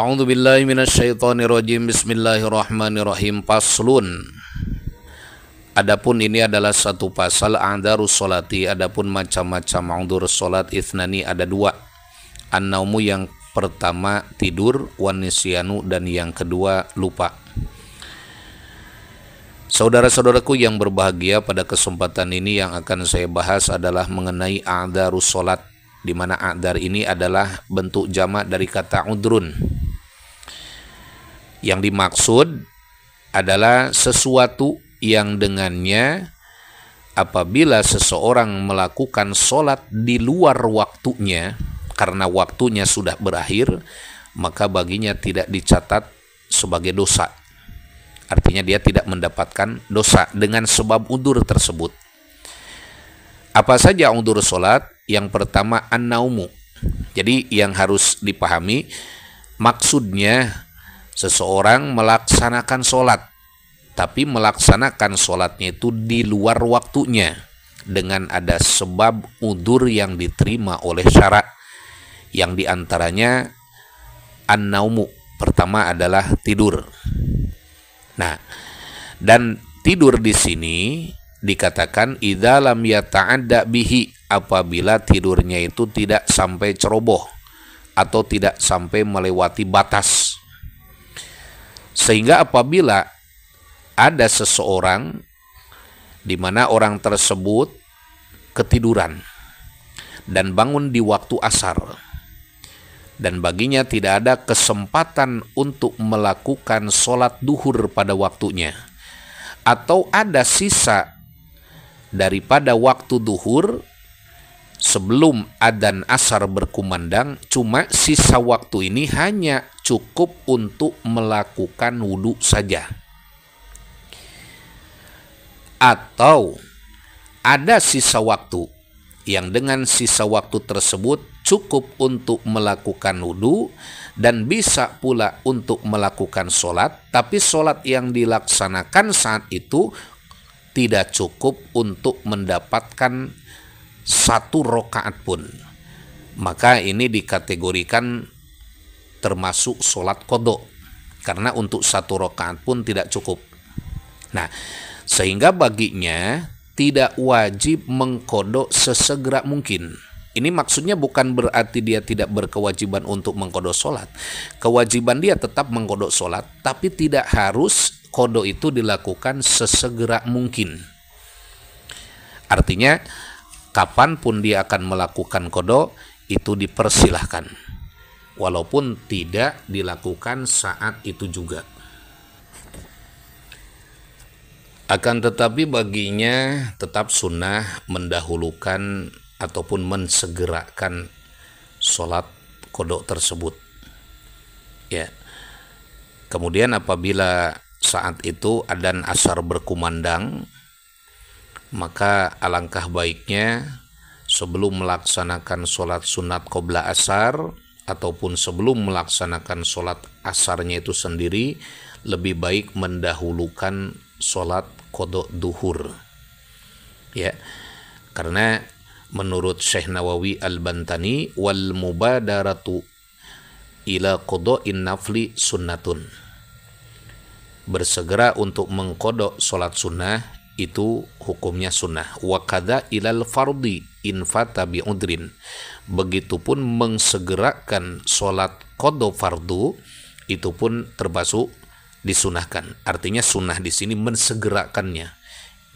A'udzu billahi minasyaitonir rajim. Bismillahirrahmanirrahim. Faslun. Adapun ini adalah satu pasal a'dzarus sholati, adapun macam-macam a'dzur salat ithnani ada dua. An-naumu yang pertama tidur, wan nisyanu dan yang kedua lupa. Saudara-saudaraku yang berbahagia, pada kesempatan ini yang akan saya bahas adalah mengenai a'dzarus salat, di mana a'dzar ini adalah bentuk jamak dari kata udrun. Yang dimaksud adalah sesuatu yang dengannya apabila seseorang melakukan sholat di luar waktunya karena waktunya sudah berakhir, maka baginya tidak dicatat sebagai dosa. Artinya dia tidak mendapatkan dosa dengan sebab udzur tersebut. Apa saja udzur sholat? Yang pertama an-naumu. Jadi yang harus dipahami maksudnya seseorang melaksanakan sholat, tapi melaksanakan sholatnya itu di luar waktunya dengan ada sebab udzur yang diterima oleh syara', yang diantaranya an-naumu. Pertama adalah tidur. Nah, dan tidur di sini dikatakan idza lam yata'adda bihi, apabila tidurnya itu tidak sampai ceroboh atau tidak sampai melewati batas. Sehingga apabila ada seseorang di mana orang tersebut ketiduran dan bangun di waktu asar, dan baginya tidak ada kesempatan untuk melakukan sholat duhur pada waktunya, atau ada sisa daripada waktu duhur sebelum adzan asar berkumandang, cuma sisa waktu ini hanya cukup untuk melakukan wudhu saja. Atau ada sisa waktu yang dengan sisa waktu tersebut cukup untuk melakukan wudhu dan bisa pula untuk melakukan sholat, tapi sholat yang dilaksanakan saat itu tidak cukup untuk mendapatkan satu rakaat pun, maka ini dikategorikan termasuk sholat qadha, karena untuk satu rakaat pun tidak cukup. Nah, sehingga baginya tidak wajib mengqadha sesegera mungkin. Ini maksudnya bukan berarti dia tidak berkewajiban untuk mengqadha sholat. Kewajiban dia tetap mengqadha sholat, tapi tidak harus qadha itu dilakukan sesegera mungkin. Artinya kapanpun dia akan melakukan qadha itu dipersilahkan, walaupun tidak dilakukan saat itu juga. Akan tetapi baginya tetap sunnah mendahulukan ataupun mensegerakan sholat qadha tersebut. Ya. Kemudian apabila saat itu adzan asar berkumandang, maka alangkah baiknya sebelum melaksanakan sholat sunat qobla asar ataupun sebelum melaksanakan sholat asarnya itu sendiri, lebih baik mendahulukan sholat qadha duhur. Ya, karena menurut Syekh Nawawi Al-Bantani, wal mubadaratu ila qadha'in nafli sunnatun. Bersegera untuk mengqadha sholat sunnah itu hukumnya sunnah. Wa kadza ilal fardhi in fata bi udrin. Begitupun mengsegerakan sholat qadha fardu itu pun termasuk disunahkan. Artinya sunnah di sini mensegerakannya.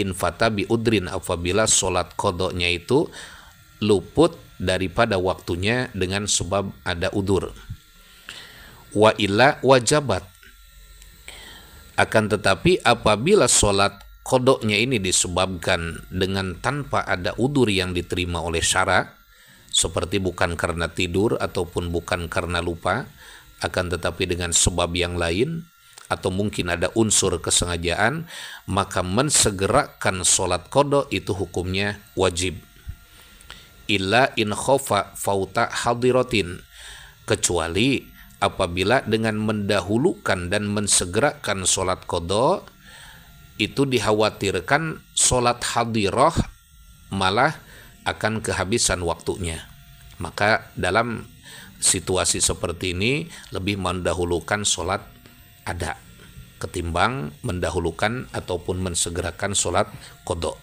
In fata bi udrin, apabila sholat qadha-nya itu luput daripada waktunya dengan sebab ada udzur. Wa illa wajabat. Akan tetapi apabila sholat qadha-nya ini disebabkan dengan tanpa ada udzur yang diterima oleh syara', seperti bukan karena tidur ataupun bukan karena lupa, akan tetapi dengan sebab yang lain, atau mungkin ada unsur kesengajaan, maka mensegerakan sholat qadha itu hukumnya wajib. Illa in khofa fauta hadiratin, kecuali apabila dengan mendahulukan dan mensegerakan sholat qadha itu dikhawatirkan sholat hadirah malah akan kehabisan waktunya. Maka dalam situasi seperti ini lebih mendahulukan sholat ada ketimbang mendahulukan ataupun mensegerakan sholat qada.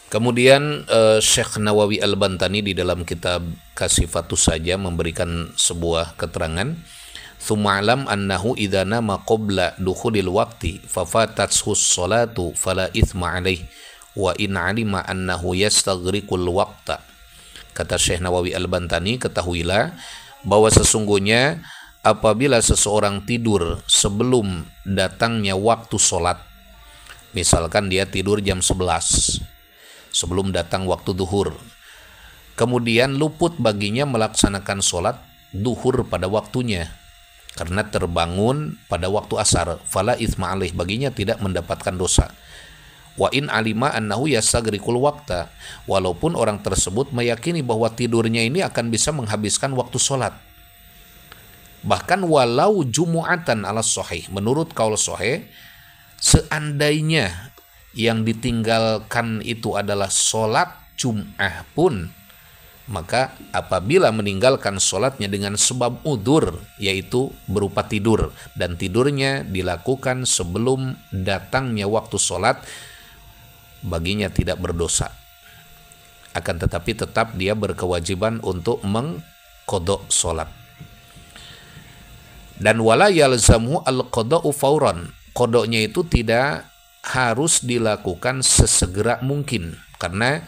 Kemudian Syekh Nawawi Al-Bantani di dalam kitab Kasifatus Saja memberikan sebuah keterangan, "Tsumma alam annahu idza nama qabla dukhulil waqti fa fatathu sholatu fala itsma alaih wa in alima annahu yastaghriqul waqta." Kata Syekh Nawawi Al-Bantani, ketahuilah bahwa sesungguhnya apabila seseorang tidur sebelum datangnya waktu sholat, misalkan dia tidur jam 11 sebelum datang waktu duhur, kemudian luput baginya melaksanakan sholat duhur pada waktunya karena terbangun pada waktu asar, fala itsma alaih, baginya tidak mendapatkan dosa. Wa in alima annahu yastaghriqul waqta, walaupun orang tersebut meyakini bahwa tidurnya ini akan bisa menghabiskan waktu sholat. Bahkan walau jumu'atan ala sahih, menurut qaul sahih, seandainya yang ditinggalkan itu adalah sholat Jum'ah pun, maka apabila meninggalkan sholatnya dengan sebab udzur, yaitu berupa tidur, dan tidurnya dilakukan sebelum datangnya waktu sholat, baginya tidak berdosa. Akan tetapi tetap dia berkewajiban untuk mengqadha sholat. Dan wala yalzamu al-qada'u fauran, qadanya itu tidak harus dilakukan sesegera mungkin, karena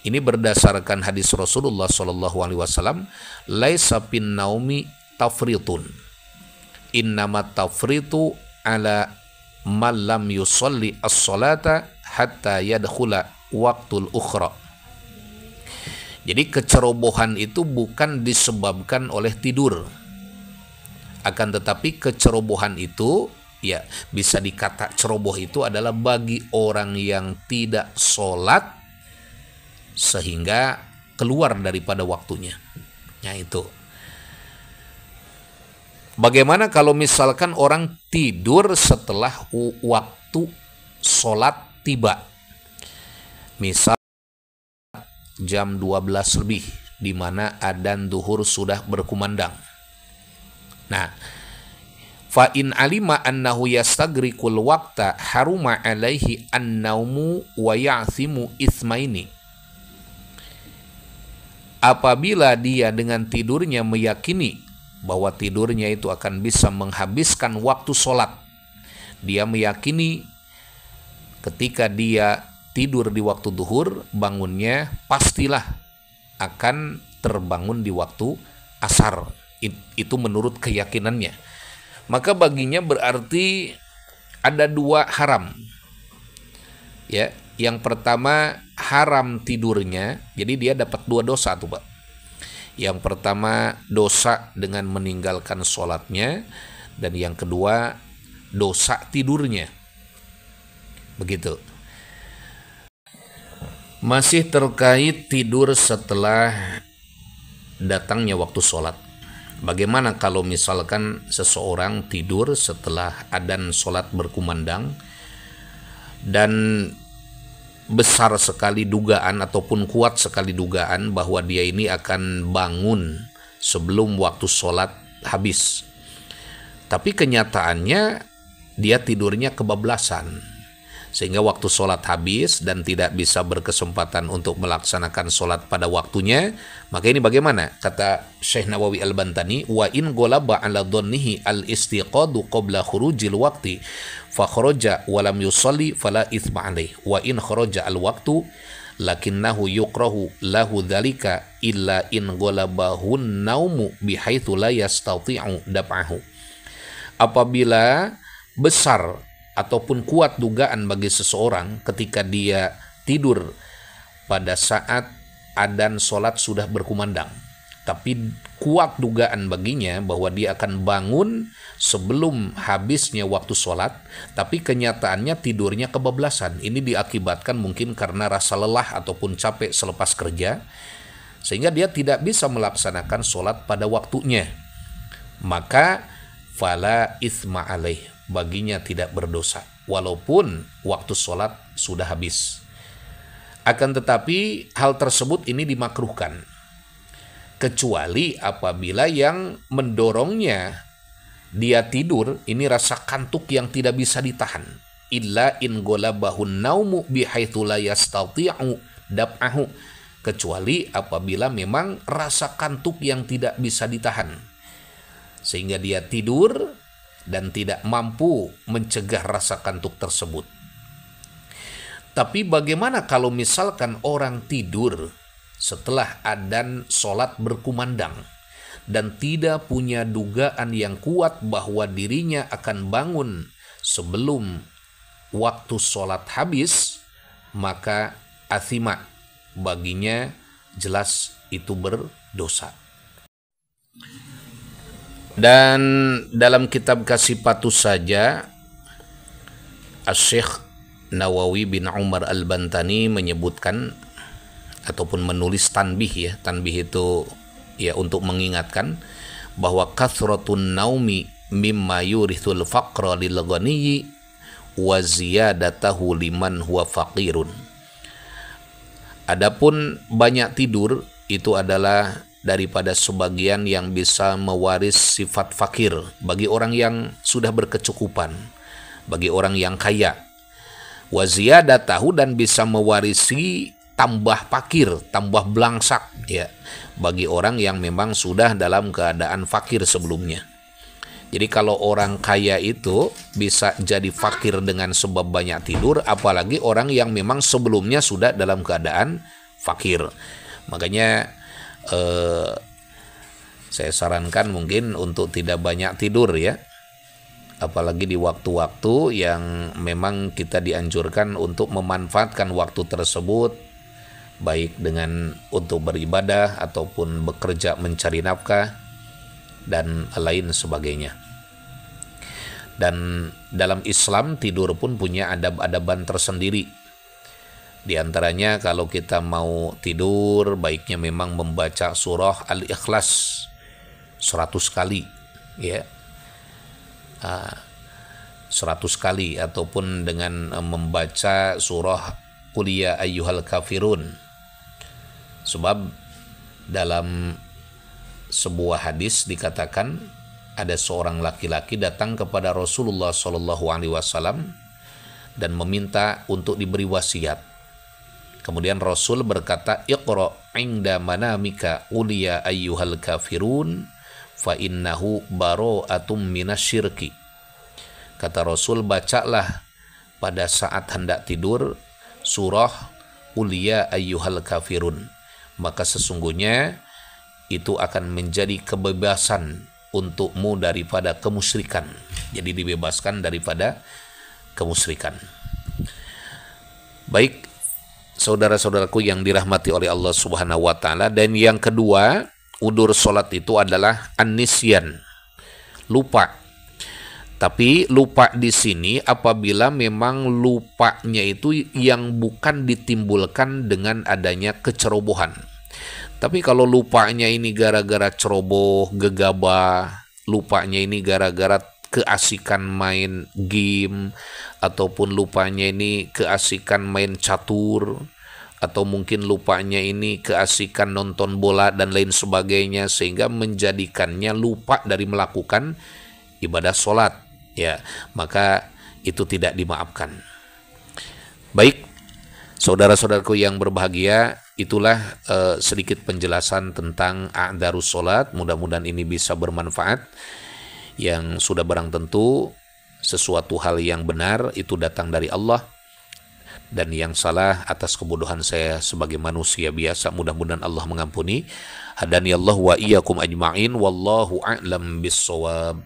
ini berdasarkan hadis Rasulullah SAW, laisa fin naumi tafritun, innama tafritu ala man lam yusalli as-salata hatta yadkhula waqtul ukhra. Jadi kecerobohan itu bukan disebabkan oleh tidur, akan tetapi kecerobohan itu ya bisa dikata ceroboh itu adalah bagi orang yang tidak sholat sehingga keluar daripada waktunya. Ya itu. Bagaimana kalau misalkan orang tidur setelah waktu sholat tiba? Misal jam 12 lebih, di mana adzan duhur sudah berkumandang. Nah, fa in alima annahu yastaghriqul waqta haruma alaihi an-naumu wa ya'thimu itsmaini. Apabila dia dengan tidurnya meyakini bahwa tidurnya itu akan bisa menghabiskan waktu sholat, dia meyakini ketika dia tidur di waktu duhur, bangunnya pastilah akan terbangun di waktu asar. Itu menurut keyakinannya. Maka baginya berarti ada dua haram. Ya, yang pertama haram tidurnya, jadi dia dapat dua dosa tuh, Pak. Yang pertama dosa dengan meninggalkan sholatnya, dan yang kedua dosa tidurnya. Begitu. Masih terkait tidur setelah datangnya waktu sholat. Bagaimana kalau misalkan seseorang tidur setelah adzan sholat berkumandang dan besar sekali dugaan ataupun kuat sekali dugaan bahwa dia ini akan bangun sebelum waktu sholat habis. Tapi kenyataannya dia tidurnya kebablasan sehingga waktu sholat habis dan tidak bisa berkesempatan untuk melaksanakan sholat pada waktunya. Maka ini bagaimana? Kata Syekh Nawawi Al-Bantani, wa in golaba ala dhannihi al-istiqadu qabla khurujil waqti fa kharaja wa lam yusalli fala itsma alaih, wa in kharaja al-waqtu lakinnahu yukrahu lahu dzalika illa in golabahun naumu bihaitsu la yastati'u daf'ahu. Apabila besar ataupun kuat dugaan bagi seseorang ketika dia tidur pada saat adzan sholat sudah berkumandang, tapi kuat dugaan baginya bahwa dia akan bangun sebelum habisnya waktu sholat, tapi kenyataannya tidurnya kebablasan. Ini diakibatkan mungkin karena rasa lelah ataupun capek selepas kerja, sehingga dia tidak bisa melaksanakan sholat pada waktunya. Maka fala itsma alaih, baginya tidak berdosa walaupun waktu sholat sudah habis. Akan tetapi hal tersebut ini dimakruhkan. kecuali apabila yang mendorongnya dia tidur ini rasa kantuk yang tidak bisa ditahan. Illa in golabahun naumu bihaitsu la yastati'u dab'ahu, kecuali apabila memang rasa kantuk yang tidak bisa ditahan sehingga dia tidur dan tidak mampu mencegah rasa kantuk tersebut. Tapi bagaimana kalau misalkan orang tidur setelah adzan sholat berkumandang dan tidak punya dugaan yang kuat bahwa dirinya akan bangun sebelum waktu sholat habis, maka athima, baginya jelas itu berdosa. Dan dalam kitab Kasifatus Saja, Asy-Syaikh Nawawi bin Umar Al-Bantani menyebutkan ataupun menulis tanbih ya. Tanbih itu ya untuk mengingatkan bahwa kathratun naumi mimma yurithul faqra lil ghaniyyi wa ziyadatahu liman huwa faqirun. Adapun banyak tidur itu adalah daripada sebagian yang bisa mewaris sifat fakir bagi orang yang sudah berkecukupan, bagi orang yang kaya. Wa ziyadatahu, dan bisa mewarisi tambah fakir, tambah belangsak ya, bagi orang yang memang sudah dalam keadaan fakir sebelumnya. Jadi kalau orang kaya itu bisa jadi fakir dengan sebab banyak tidur, apalagi orang yang memang sebelumnya sudah dalam keadaan fakir. Makanya saya sarankan mungkin untuk tidak banyak tidur ya, apalagi di waktu-waktu yang memang kita dianjurkan untuk memanfaatkan waktu tersebut baik dengan untuk beribadah ataupun bekerja mencari nafkah dan lain sebagainya. Dan dalam Islam tidur pun punya adab-adaban tersendiri. Di antaranya kalau kita mau tidur baiknya memang membaca surah Al-Ikhlas 100 kali ya. 100 kali, ataupun dengan membaca surah Qul ya ayyuhal kafirun. Sebab dalam sebuah hadis dikatakan ada seorang laki-laki datang kepada Rasulullah SAW dan meminta untuk diberi wasiat. Kemudian Rasul berkata, Iqra' inda manamika Qul ya ayyuhal kafirun fa innahu bara'atum minasyirki. Kata Rasul, bacalah pada saat hendak tidur surah Qul ya ayyuhal kafirun, maka sesungguhnya itu akan menjadi kebebasan untukmu daripada kemusyrikan. Jadi dibebaskan daripada kemusyrikan. Baik, saudara-saudaraku yang dirahmati oleh Allah Subhanahu wa taala, dan yang kedua, udur salat itu adalah an-nisyan, lupa. Tapi lupa di sini apabila memang lupanya itu yang bukan ditimbulkan dengan adanya kecerobohan. Tapi kalau lupanya ini gara-gara ceroboh, gegabah, lupanya ini gara-gara keasikan main game, ataupun lupanya ini keasikan main catur, atau mungkin lupanya ini keasikan nonton bola dan lain sebagainya, sehingga menjadikannya lupa dari melakukan ibadah sholat, ya, maka itu tidak dimaafkan. Baik, saudara-saudaraku yang berbahagia, itulah sedikit penjelasan tentang a'dzarus sholat. Mudah-mudahan ini bisa bermanfaat. Yang sudah barang tentu sesuatu hal yang benar itu datang dari Allah, dan yang salah atas kebodohan saya sebagai manusia biasa mudah-mudahan Allah mengampuni. Hadaniyallahu wa iyyakum ajma'in, wallahu a'lam bissawab.